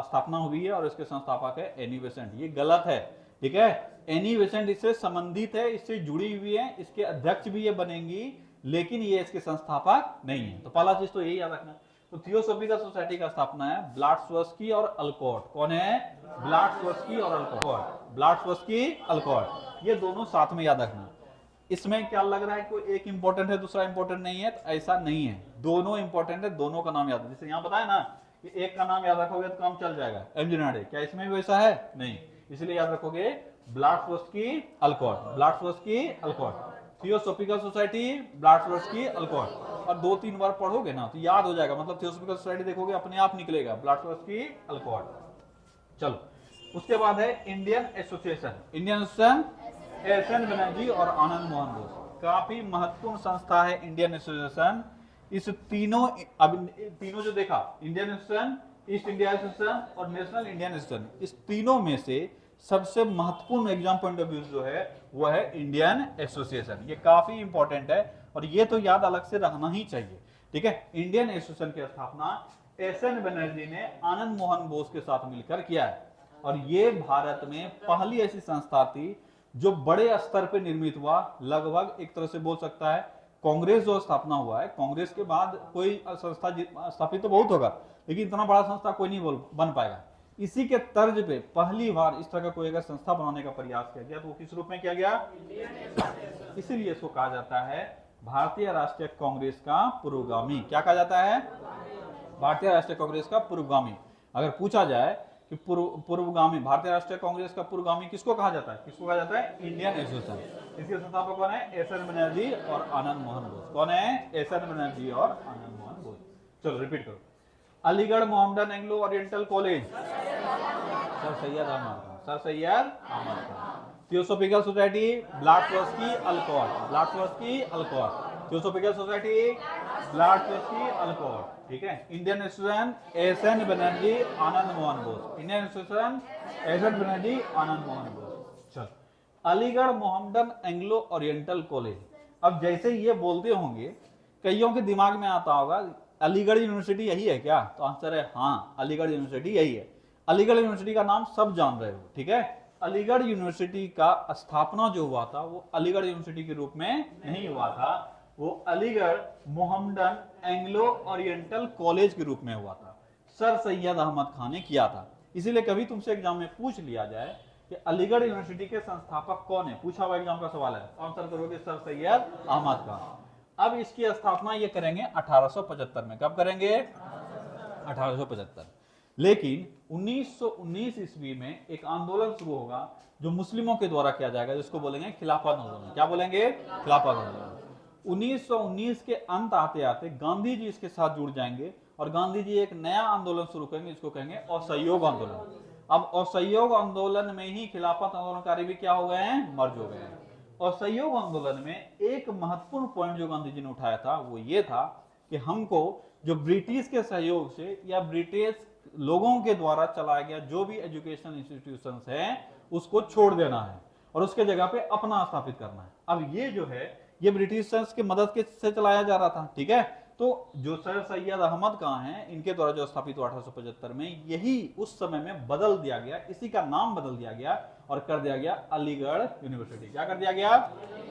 स्थापना हुई है और इसके संस्थापक है एनी बेसेंट। ये गलत है। ठीक है, एनी बेसेंट इससे संबंधित है, इससे जुड़ी हुई है, इसके अध्यक्ष भी ये बनेंगी, लेकिन ये इसके संस्थापक नहीं है। तो पहला चीज तो यही याद रखना। तो थियोसॉफिकल सोसाइटी का स्थापना है ब्लाट्सवर्स्की और अल्कोट। कौन है, ब्लाट्सवर्स्की और अल्कोट। ब्लाट्सवर्स्की, अल्कोट, ये दोनों साथ में याद रखना। इसमें क्या लग रहा है कोई एक इंपॉर्टेंट है दूसरा इंपॉर्टेंट नहीं है? तो ऐसा नहीं है, दोनों इंपॉर्टेंट है, दोनों का नाम याद है। जैसे यहाँ बताया ना कि एक का नाम याद रखोगे तो काम चल जाएगा, एमजिनाडे, क्या इसमें भी वैसा है? नहीं, इसलिए याद रखोगे Blavatsky Olcott, Blavatsky Olcott, Theosophical Society Blavatsky Olcott. और 2-3 बार पढ़ोगे ना तो याद हो जाएगा, मतलब थियोसोफिकल सोसाइटी देखोगे अपने आप निकलेगा, ब्लाटफोर्स्की अल्कोहल। चलो, उसके बाद है Indian association, Indian Association S N. Banerjee और आनंद मोहन बोस, काफी महत्वपूर्ण संस्था है इंडियन एसोसिएशन। इस तीनों जो देखा, Indian association, east India association और नेशनल इंडियन एसोसिएशन, इस तीनों में से सबसे महत्वपूर्ण एग्जाम पॉइंट ऑफ व्यू जो है वो है इंडियन एसोसिएशन। ये काफी इंपॉर्टेंट है और ये तो याद अलग से रखना ही चाहिए, ठीक है। इंडियन एसोसिएशन की स्थापना एस.एन. बनर्जी ने आनंद मोहन बोस के साथ मिलकर किया है और ये भारत में पहली ऐसी संस्था थी जो बड़े स्तर पर निर्मित हुआ। लगभग एक तरह से बोल सकता है कांग्रेस जो स्थापना हुआ है, कांग्रेस के बाद कोई संस्था स्थापित तो बहुत होगा लेकिन इतना बड़ा संस्था कोई नहीं बन पाएगा। इसी के तर्ज पे पहली बार इस तरह का कोई अगर संस्था बनाने का प्रयास किया गया तो वो किस रूप में किया गया? इसीलिए इसको कहा जाता है भारतीय राष्ट्रीय कांग्रेस का पूर्वगामी। क्या कहा जाता है? भारतीय राष्ट्रीय कांग्रेस का पूर्वगामी। अगर पूछा जाए कि पूर्वगामी, भारतीय राष्ट्रीय कांग्रेस का पूर्वगामी किसको कहा जाता है? किसको कहा जाता है? Indian association. इसके संस्थापक कौन है? एस.एन. बनर्जी और आनंद मोहन बोस। कौन है? एस.एन. बनर्जी और आनंद मोहन बोस। चलो रिपीट करो। Aligarh Mohammedan Anglo Oriental College, sir Syed Ahmed Khan, sir Syed Ahmed Khan. Theosophical Society Blavatsky Olcott, Blavatsky Olcott, Theosophical Society Blavatsky Olcott, ठीक है। Indian Association S N. Banerjee Anand Mohan Bose, Indian Association S N. Banerjee Anand Mohan Bose. चल, Aligarh Mohammedan Anglo Oriental College. अब जैसे ये बोलते होंगे कईयों के दिमाग में आता होगा अलीगढ़ यूनिवर्सिटी यही है क्या? तो आंसर है हाँ, अलीगढ़ यूनिवर्सिटी यही है। अलीगढ़ यूनिवर्सिटी का नाम सब जान रहे हो, ठीक है। अलीगढ़ यूनिवर्सिटी का स्थापना जो हुआ था वो अलीगढ़ यूनिवर्सिटी के रूप में नहीं हुआ था, वो Aligarh Mohammedan Anglo Oriental college के रूप में हुआ था। सर सैयद अहमद खान ने किया था। इसीलिए कभी तुमसे एग्जाम में पूछ लिया जाए कि अलीगढ़ यूनिवर्सिटी के संस्थापक कौन है, पूछा हुआ एग्जाम का सवाल है, आंसर करोगे सर सैयद अहमद खान। अब इसकी स्थापना ये करेंगे 1875 में। कब करेंगे? 1875। लेकिन 1919 ईस्वी में एक आंदोलन शुरू होगा जो मुस्लिमों के द्वारा किया जाएगा, जिसको बोलेंगे खिलाफत आंदोलन। क्या बोलेंगे? खिलाफत आंदोलन। 1919 के अंत आते आते गांधी जी इसके साथ जुड़ जाएंगे और गांधी जी एक नया आंदोलन शुरू करेंगे, इसको कहेंगे असहयोग आंदोलन। अब असहयोग आंदोलन में ही खिलाफत आंदोलनकारी भी क्या हो गए हैं? मर्ज हो गए हैं। और सहयोग आंदोलन में एक महत्वपूर्ण पॉइंट जो गांधी जी ने उठाया था वो ये था कि हमको जो ब्रिटिश के सहयोग से या ब्रिटिश लोगों के द्वारा चलाया गया जो भी एजुकेशनल इंस्टीट्यूशंस हैं उसको छोड़ देना है और उसके जगह पे अपना स्थापित करना है। अब ये जो है ये ब्रिटिशर्स की मदद से चलाया जा रहा था, ठीक है। तो जो सर सैयद अहमद खान हैं इनके द्वारा जो स्थापित हुआ 1875 में, यही उस समय में बदल दिया गया, इसी का नाम बदल दिया गया और कर दिया गया अलीगढ़ यूनिवर्सिटी। क्या कर दिया गया?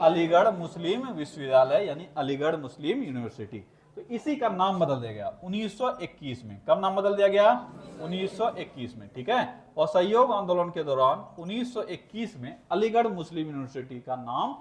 अलीगढ़ मुस्लिम विश्वविद्यालय यानी अलीगढ़ मुस्लिम यूनिवर्सिटी। तो इसी का नाम बदल दिया गया 1921 में। कब नाम बदल दिया गया? 1921 में, ठीक है। और सहयोग आंदोलन के दौरान 1921 में अलीगढ़ मुस्लिम यूनिवर्सिटी का नाम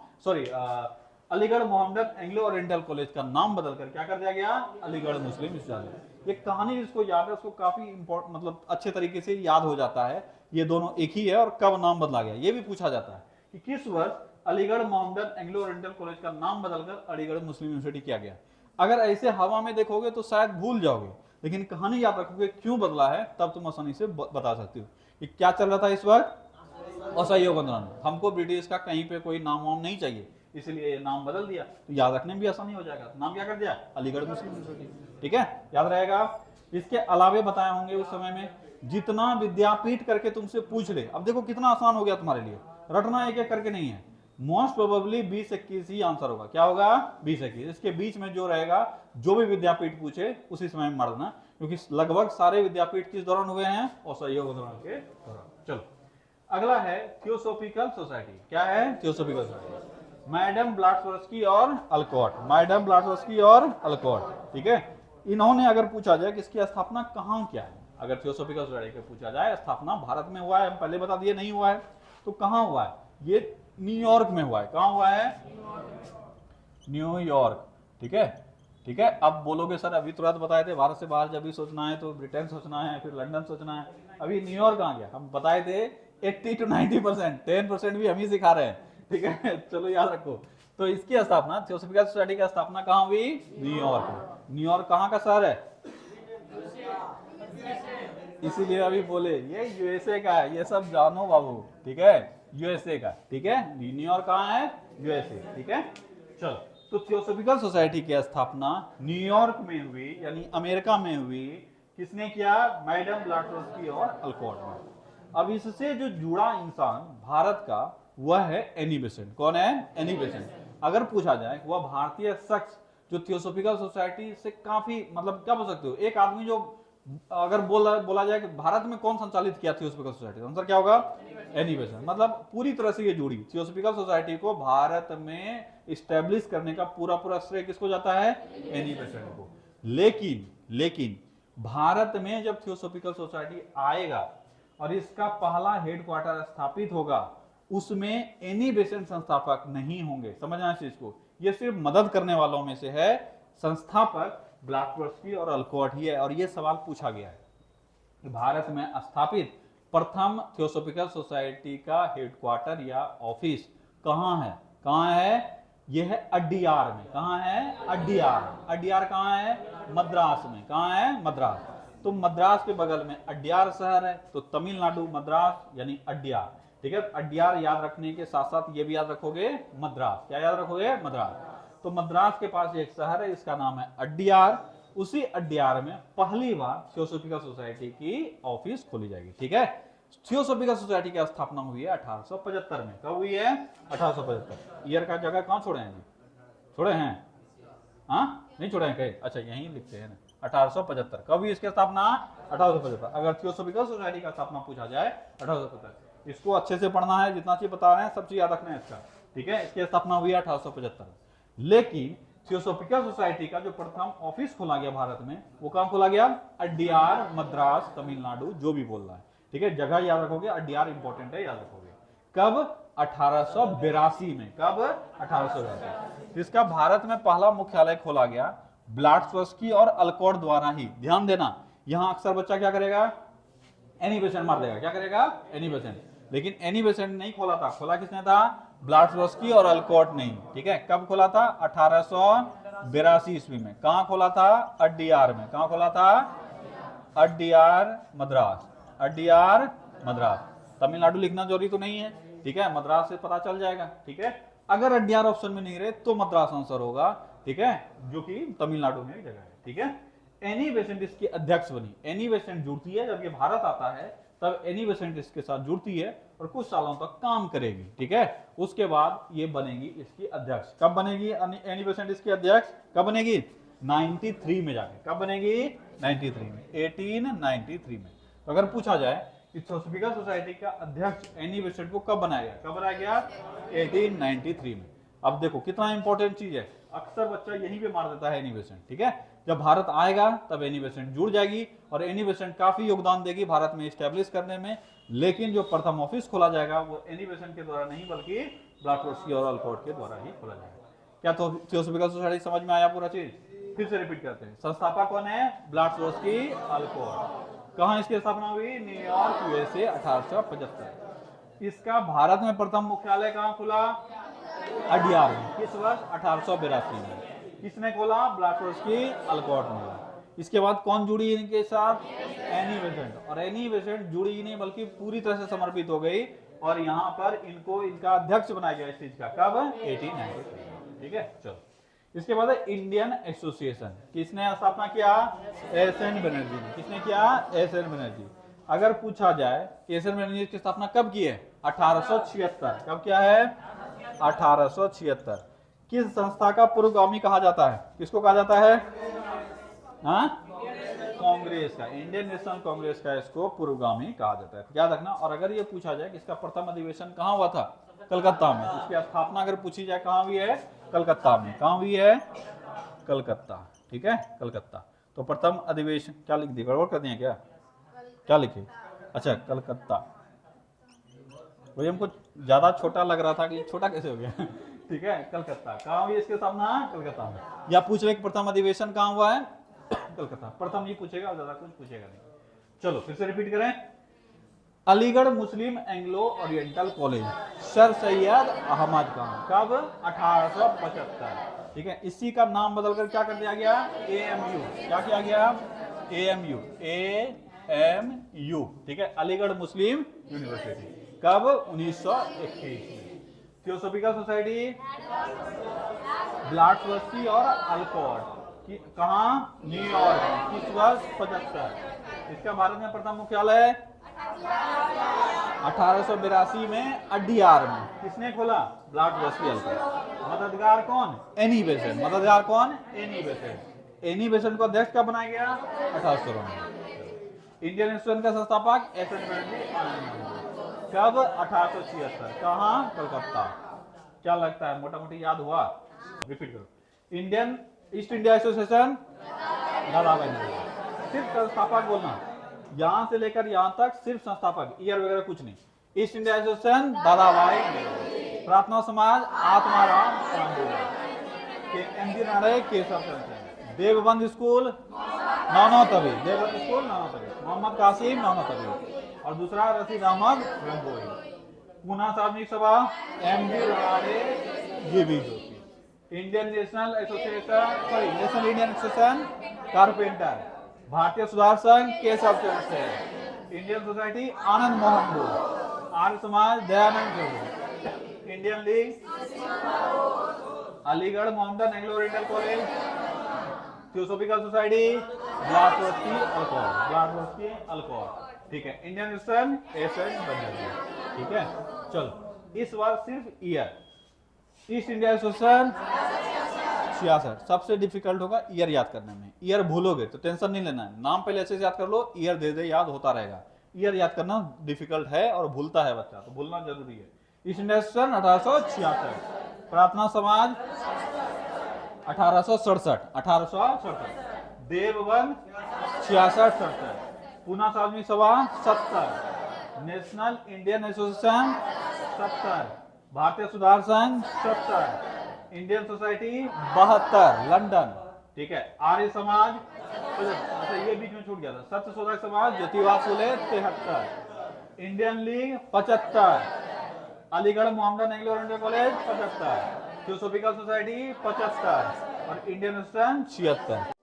Aligarh Mohammedan Anglo Oriental college का नाम बदलकर क्या कर दिया गया? अलीगढ़ मुस्लिम विश्वविद्यालय। ये कहानी जिसको याद है उसको काफी इंपॉर्टेंट, मतलब अच्छे तरीके से याद हो जाता है ये दोनों एक ही है और कब नाम बदला गया ये भी पूछा जाता है कि किस वर्ष Aligarh Mohammedan Anglo Oriental college का नाम बदलकर अलीगढ़ मुस्लिम यूनिवर्सिटी किया गया। अगर ऐसे हवा में देखोगे तो शायद भूल जाओगे, लेकिन कहानी याद रखोगे क्यों बदला है तब तुम आसानी से बता सकते हो कि क्या चल रहा था इस वक्त। असहयोग आंदोलन, हमको ब्रिटिश का कहीं पे कोई नाम वाम नहीं चाहिए, इसलिए नाम बदल दिया तो याद रखने में भी आसानी हो जाएगा। नाम क्या कर दिया? अलीगढ़ मुस्लिम यूनिवर्सिटी, ठीक है, याद रहेगा। इसके अलावे बताए होंगे उस समय में जितना विद्यापीठ करके तुमसे पूछ ले, अब देखो कितना आसान हो गया तुम्हारे लिए, रटना एक एक करके नहीं है। मोस्ट प्रोबेबली 20-21 ही आंसर होगा। क्या होगा? 20-21। इसके बीच में जो रहेगा जो भी विद्यापीठ पूछे उसी समय में मारना, क्योंकि लगभग सारे विद्यापीठ किस दौरान हुए हैं? असहयोग आंदोलन के दौरान। चलो अगला है थियोसोफिकल सोसाइटी। क्या है? Theosophical society. मैडम ब्लाटफोर्स्की और अल्कोट, मैडम ब्लाटफोर्स्की और अल्कोट, ठीक है। इन्होंने अगर पूछा जाए कि इसकी स्थापना कहाँ क्या है, अगर थियोसोफिकल सोसाइटी का पूछा जाए स्थापना भारत में हुआ है, हम पहले बता दिए नहीं हुआ है, तो कहाँ हुआ है? ये न्यूयॉर्क में हुआ है। कहाँ हुआ है? न्यूयॉर्क। ठीक है, ठीक है। अब बोलोगे सर अभी तुरंत बताए थे भारत से बाहर जब भी सोचना है तो ब्रिटेन सोचना है, फिर लंदन सोचना है, अभी न्यूयॉर्क कहाँ गया? हम बताए थे 80 to 90%, 10% भी हम ही सिखा रहे हैं। ठीक है, चलो याद रखो। तो इसकी स्थापना, थियोसॉफिकल सोसाइटी की स्थापना कहाँ हुई? न्यूयॉर्क में। न्यूयॉर्क कहाँ का शहर है? इसीलिए अभी बोले ये यूएसए का है, ये सब जानो बाबू। ठीक है, यूएसए का। ठीक है, न्यूयॉर्क कहाँ है? यूएसए। ठीक है, चलो। तो थियोसॉफिकल सोसाइटी की स्थापना न्यूयॉर्क में हुई, यानी अमेरिका में हुई। किसने किया? मैडम ब्लैटरस्की और अल्कोट ने। अब इससे जो जुड़ा इंसान भारत का वह है एनी बेसेंट। कौन है? Annie Besant. अगर पूछा जाए वह भारतीय शख्स जो थियोसॉफिकल सोसाइटी से काफी, मतलब क्या बोल सकते हो, एक आदमी जो अगर बोला जाए कि भारत में कौन संचालित किया थियोसॉफिकल सोसाइटी, आंसर क्या होगा? Annie Besant. मतलब पूरी तरह से ये जुड़ी थियोसॉफिकल सोसाइटी को भारत में इस्टेब्लिश करने का पूरा श्रेय किसको जाता है? एनी बेसेंट को। लेकिन भारत में जब थियोसॉफिकल सोसाइटी आएगा और इसका पहला हेडक्वार्टर स्थापित होगा, उसमें एनी बेसेंट संस्थापक नहीं होंगे। समझना इस चीज को, ये सिर्फ मदद करने वालों में से है। संस्थापक ब्लैटरस्की और अल्कोट ही है। और यह सवाल पूछा गया है कि भारत में स्थापित प्रथम थियोसॉफिकल सोसाइटी का हेडक्वार्टर या ऑफिस कहां है? कहां है? यह है अड्डियार में। कहां है? अड्डियार। अड्डियार कहां है? मद्रास में। कहां है? मद्रास। तो मद्रास के बगल में अड्डियार शहर है, तो तमिलनाडु मद्रास यानी अड्डियार। ठीक है, अड्डियार याद रखने के साथ साथ ये भी याद रखोगे मद्रास। क्या याद रखोगे? मद्रास। तो मद्रास के पास एक शहर है, इसका नाम है अड्डियार। उसी अड्डियार में पहली बार थियोसॉफिकल सोसाइटी की ऑफिस खोली जाएगी। ठीक है, थियोसॉफिकल सोसाइटी की स्थापना हुई है 1875 में। कब हुई है? 1875। ईयर का जगह कहां छोड़े हैं जी? छोड़े हैं? हाँ, नहीं छोड़े हैं कहीं? अच्छा, यहीं लिखते हैं ना, 1875। कब हुई इसकी स्थापना? 1875। अगर थियोसॉफिकल सोसाइटी का स्थापना पूछा जाए 1875। इसको अच्छे से पढ़ना है, जितना चीज बता रहे हैं सब चीज याद रखना है इसका। ठीक है, इसकी स्थापना हुई 1875। लेकिन थियोसॉफिकल सोसाइटी का जो प्रथम ऑफिस खोला गया भारत में, वो कहां खोला गया? अड्डियार, मद्रास, तमिलनाडु, जो भी बोल रहा है। ठीक है, जगह याद रखोगे, अड्डियार इंपॉर्टेंट है, याद रखोगे। कब? 1882 में। कब? 1882। इसका भारत में पहला मुख्यालय खोला गया ब्लैटरस्की और अल्कोट द्वारा ही। ध्यान देना, यहां अक्सर बच्चा क्या करेगा? एनी बेसेंट मार देगा। क्या करेगा? Annie Besant. लेकिन एनी बेसेंट नहीं खोला था, खोला किसने था? ब्लैटरस्की और अल्कोट नहीं। ठीक है, कब खोला था? 1882 ईस्वी में। कहां खोला था? अड्डियार में। कहां खोला था? अड्डियार, मद्रास। अड्डियार, मद्रास। तमिलनाडु लिखना जरूरी तो नहीं है। ठीक है, मद्रास से पता चल जाएगा। ठीक है, अगर अड्डियार ऑप्शन में नहीं रहे तो मद्रास आंसर होगा। ठीक है, जो कि तमिलनाडु में जगह है। ठीक है, एनी बेसेंट इसकी अध्यक्ष बनी। एनी बेसेंट जुड़ती है जब ये भारत आता है, तब एनी बेसेंट इसके साथ जुड़ती है और कुछ सालों तक काम करेगी। ठीक है, उसके बाद ये बनेगी इसकी अध्यक्ष। कब बनेगी एनी बेसेंट इसकी अध्यक्ष? कब बनेगी? 93 में जाके। कब बनेगी? 93 में, 1893 में। तो अगर पूछा जाए कि थियोसॉफिकल सोसाइटी का अध्यक्ष एनी बेसेंट को कब बनाया गया? कब बनाया गया? 1893 में। अब देखो कितना इंपॉर्टेंट चीज है, अक्सर बच्चा यहीं पे मार देता है एनी बेसेंट। ठीक है, जब भारत आएगा तब एनी बेसेंट जुड़ जाएगी और एनी बेसेंट काफी योगदान देगी भारत में स्टैब्लिश करने में। लेकिन जो प्रथम ऑफिस खोला जाएगा वो एनी बेसेंट के द्वारा नहीं, बल्कि ब्लैटरस्की और अल्कोट के द्वारा ही खोला जाएगा। क्या तो थियोसॉफिकल सोसाइटी समझ में आया पूरा चीज? फिर से रिपीट करते हैं। संस्थापक कौन है? ब्लैटरस्की, अल्कोट। कहां इसकी स्थापना हुई? New York, USA, 1875। इसका भारत में प्रथम मुख्यालय कहां खुला? अड्डियार में। किस वर्ष? 1882 में। किसने खोला? ब्लैटरस्की, अल्कोट ने। इसके बाद कौन जुड़ी इनके साथ? Annie Besant. और एनी बेसेंट जुड़ी ही नहीं बल्कि पूरी तरह से समर्पित हो गई और यहाँ पर इनको इनका अध्यक्ष बनाया गया इस चीज का। कब? 1893। ठीक है, चलो। इसके बाद इंडियन एसोसिएशन। किसने स्थापना किया? एस एन बनर्जी ने। किसने किया? S N Banerjee. अगर पूछा जाए कि एस एन बनर्जी की स्थापना कब की है? 1876। कब क्या है? 1876। किस संस्था का पूर्वगामी कहा जाता है? किसको कहा जाता है? हाँ, कांग्रेस का, इंडियन नेशनल कांग्रेस का इसको पूर्वगामी कहा जाता है। याद रखना। और अगर ये पूछा जाए कि इसका प्रथम अधिवेशन कहाँ हुआ था? कलकत्ता में। इसकी स्थापना अगर पूछी जाए कहाँ हुई है? कलकत्ता में। कहाँ हुई है? कलकत्ता। ठीक है, कलकत्ता। तो प्रथम अधिवेशन क्या लिख दिया? गड़बड़ कर दिया क्या? क्या लिखे? अच्छा, कलकत्ता। वही हमको ज्यादा छोटा लग रहा था कि छोटा कैसे हो गया ठीक है, कलकत्ता कहाँ हुई इसके सामना, कलकत्ता में। या पूछ रहे कि प्रथम अधिवेशन कहाँ हुआ है कलकत्ता, प्रथम ही पूछेगा, ज्यादा कुछ पूछेगा नहीं। चलो फिर से रिपीट करें, Aligarh Muslim Anglo Oriental College, sir Syed Ahmed Khan, कब, 1875। ठीक है, इसी का नाम बदलकर क्या कर दिया गया, AMU, क्या किया गया, AMU, AMU। ठीक है, अलीगढ़ मुस्लिम यूनिवर्सिटी, कब, 1921 में। थियोसॉफिकल सोसाइटी ब्लाट्सवर्सी और अल्कोट, कहाँ, न्यूयॉर्क, किस वर्ष, 75। इसका भारत में प्रथम मुख्यालय 1882 में अड्डियार में, किसने खोला, ब्लाट्सवर्सी अल्कोट। मददगार कौन, एनी बेसेंट, मददगार कौन, एनी बेसेंट। एनी बेसेंट को अध्यक्ष कब बनाया गया, 1800 में। इंडियन इंस्टीट्यूट का संस्थापक एस.एन. ब्रैडली, कब, 1876, कहाँ, कलकत्ता। क्या लगता है, मोटा मोटी याद हुआ, रिपीट करो। Indian East India Association, Dadabhai Naoroji. सिर्फ संस्थापक बोलना, यहां से लेकर यहां तक सिर्फ संस्थापक, ईयर वगैरह कुछ नहीं। East India Association, Dadabhai Naoroji. Prarthana Samaj, Atmaram कांडूराव, MG Narayan, Keshav Chandra. Deoband school, Nanautavi, Deoband school Nanautavi. Mohammad Qasim, Nanautavi. और दूसरा Rashid Ahmed Gangohi. Poona Sarvajanik Sabha, MG Ranade, JB Joshi. Indian National Association, sorry National Indian Association Carpenter, Bharatiya Sudhar Sangh, Keshav Chandra. Indian Society, Anand Mohan Bose. Arya Samaj, Dayanand Prabhu. Indian League, Aligarh Mohammedan Anglo Oriental College. Theosophical Society, ब्लाट्सवर्सी अल्कोट, ब्लाट्सवर्सी अल्कोट। ठीक है, इंडियन इंस्टीट्यूशन, एस.एन. बनर्जी। ठीक है, चलो इस बार सिर्फ ईयर। ईस्ट इंडिया एसोसिएशन 66, सबसे डिफिकल्ट होगा ईयर याद करने में। ईयर भूलोगे तो टेंशन नहीं लेना है, नाम पहले अच्छे से याद कर लो, ईयर दे दे याद होता रहेगा। ईयर याद करना डिफिकल्ट है और भूलता है बच्चा, तो भूलना जरूरी है। East India association 1866। प्रार्थना समाज 1867। देवबंद 66-67। पूना सार्वजनिक सभा 70। National Indian association 70। भारतीय सुधार संघ 70। Indian society 72 London. ठीक है, आर्य समाज, अच्छा ये बीच में छूट गया था, सत्य शोधक समाज Jyotiba Phule 73। Indian league 75। Aligarh Mohammedan Anglo Oriental college 75। Theosophical society 75 और इंडियन इंस्टीट्यूशन 76।